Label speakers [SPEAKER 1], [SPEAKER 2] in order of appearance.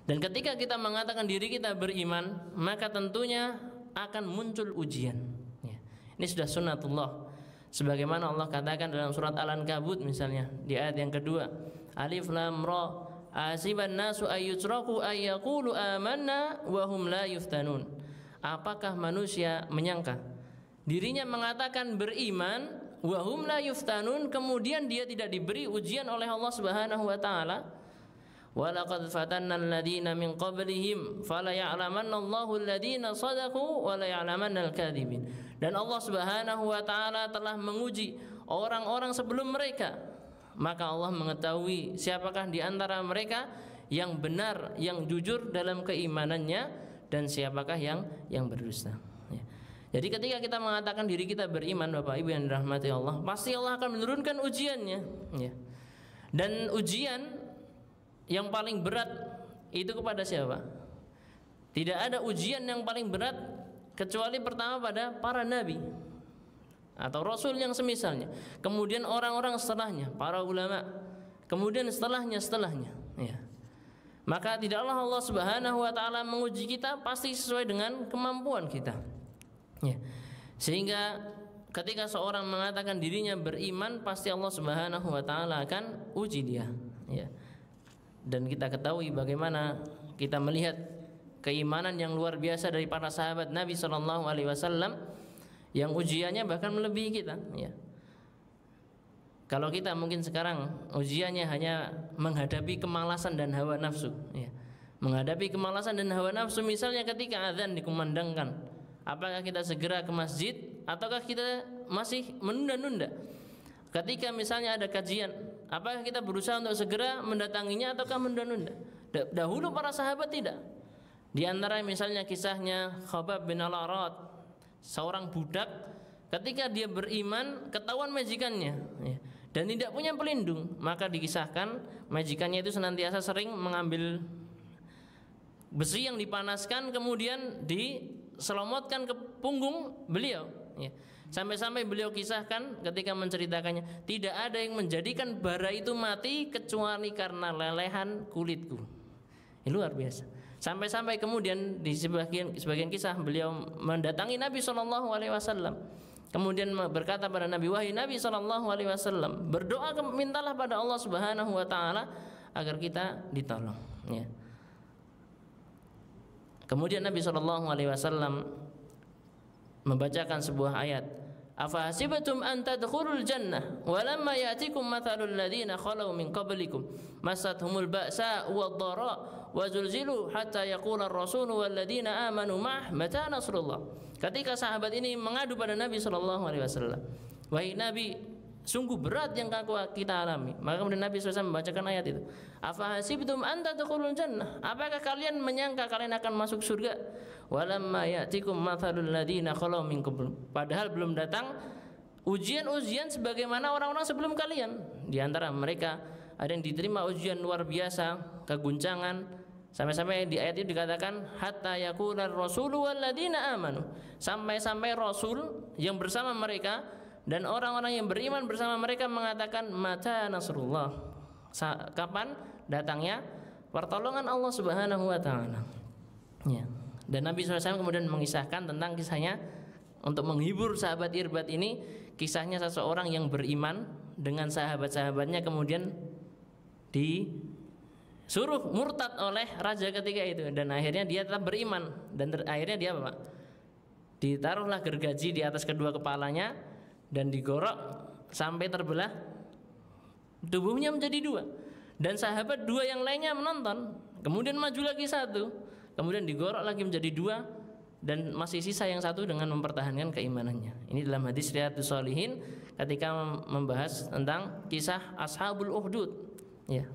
[SPEAKER 1] Dan ketika kita mengatakan diri kita beriman, maka tentunya akan muncul ujian. Ya. Ini sudah sunnatullah. Sebagaimana Allah katakan dalam surat Al-Ankabut misalnya di ayat yang kedua, Alif Lam Ra, asiban nasu ayyutraku ayyaqulu amanna wa hum la yuftanun. Apakah manusia menyangka dirinya mengatakan beriman wa hum la yuftanun, kemudian dia tidak diberi ujian oleh Allah Subhanahu wa taala? Walaqad fatanna alladziina min qablihim fala ya'lamanna Allahu alladziina shadaqu wa la ya'lamanna al-kadzibin. Dan Allah Subhanahu wa taala telah menguji orang-orang sebelum mereka, maka Allah mengetahui siapakah di antara mereka yang benar, yang jujur dalam keimanannya, dan siapakah yang berdusta. Ya. Jadi ketika kita mengatakan diri kita beriman, Bapak Ibu yang dirahmati Allah, pasti Allah akan menurunkan ujiannya. Ya. Dan ujian yang paling berat itu kepada siapa? Tidak ada ujian yang paling berat kecuali pertama pada para nabi atau rasul yang semisalnya, kemudian orang-orang setelahnya, para ulama, kemudian setelahnya. Ya. Maka tidaklah Allah Subhanahu wa taala menguji kita pasti sesuai dengan kemampuan kita. Ya. Sehingga ketika seorang mengatakan dirinya beriman, pasti Allah Subhanahu wa taala akan uji dia. Ya. Dan kita ketahui bagaimana kita melihat keimanan yang luar biasa dari para sahabat Nabi Shallallahu Alaihi Wasallam yang ujiannya bahkan melebihi kita. Ya. Kalau kita mungkin sekarang ujiannya hanya menghadapi kemalasan dan hawa nafsu. Ya. Menghadapi kemalasan dan hawa nafsu, misalnya ketika azan dikumandangkan, apakah kita segera ke masjid ataukah kita masih menunda-nunda? Ketika misalnya ada kajian, apakah kita berusaha untuk segera mendatanginya ataukah menunda-nunda? Dahulu para sahabat tidak. Di antara misalnya kisahnya Khabbab bin Al-Arat, seorang budak, ketika dia beriman ketahuan majikannya, ya, dan tidak punya pelindung, maka dikisahkan majikannya itu senantiasa sering mengambil besi yang dipanaskan kemudian diselomotkan ke punggung beliau. Ya. Sampai-sampai beliau kisahkan ketika menceritakannya, tidak ada yang menjadikan bara itu mati kecuali karena lelehan kulitku. Ini luar biasa. Sampai-sampai kemudian di sebagian kisah beliau mendatangi Nabi Shallallahu Alaihi Wasallam, kemudian berkata pada Nabi, wahai Nabi Shallallahu Alaihi Wasallam, berdoa mintalah pada Allah Subhanahu Wa Taala agar kita ditolong. Ya. Kemudian Nabi Shallallahu Alaihi Wasallam membacakan sebuah ayat, afahasibatum an tadkhulul jannah walamma ya'tikum mathalul ladzina khalau min qablikum masathumul ba'sa wad-dara wa zulzilu hatta yaqula ar-rasul wal ladzina amanu ma'ah mata nasrullah. Ketika sahabat ini mengadu pada Nabi sallallahu alaihi wasallam, wahai Nabi, sungguh berat yang kita alami. Maka kemudian Nabi SAW membacakan ayat itu, afahasibtum an tadkhulul jannah, apakah kalian menyangka kalian akan masuk surga, walamma ya'tikum mathalul ladzina khalau min qablikum, padahal belum datang ujian-ujian sebagaimana orang-orang sebelum kalian. Di antara mereka ada yang diterima ujian luar biasa, keguncangan, sampai-sampai di ayat itu dikatakan hatta yaqular rasulu wal ladzina amanu, sampai-sampai rasul yang bersama mereka dan orang-orang yang beriman bersama mereka mengatakan mata nasrullah, kapan datangnya pertolongan Allah Subhanahu wa taala. Ya. Dan Nabi SAW kemudian mengisahkan tentang kisahnya untuk menghibur sahabat Irbad ini, kisahnya seseorang yang beriman dengan sahabat-sahabatnya kemudian disuruh murtad oleh raja ketika itu, dan akhirnya dia tetap beriman, dan akhirnya dia apa, Pak? Ditaruhlah gergaji di atas kedua kepalanya dan digorok sampai terbelah tubuhnya menjadi dua, dan sahabat dua yang lainnya menonton. Kemudian maju lagi satu, kemudian digorok lagi menjadi dua, dan masih sisa yang satu dengan mempertahankan keimanannya. Ini dalam hadis Riyadhus Shalihin ketika membahas tentang kisah Ashabul Ukhdud. Ya.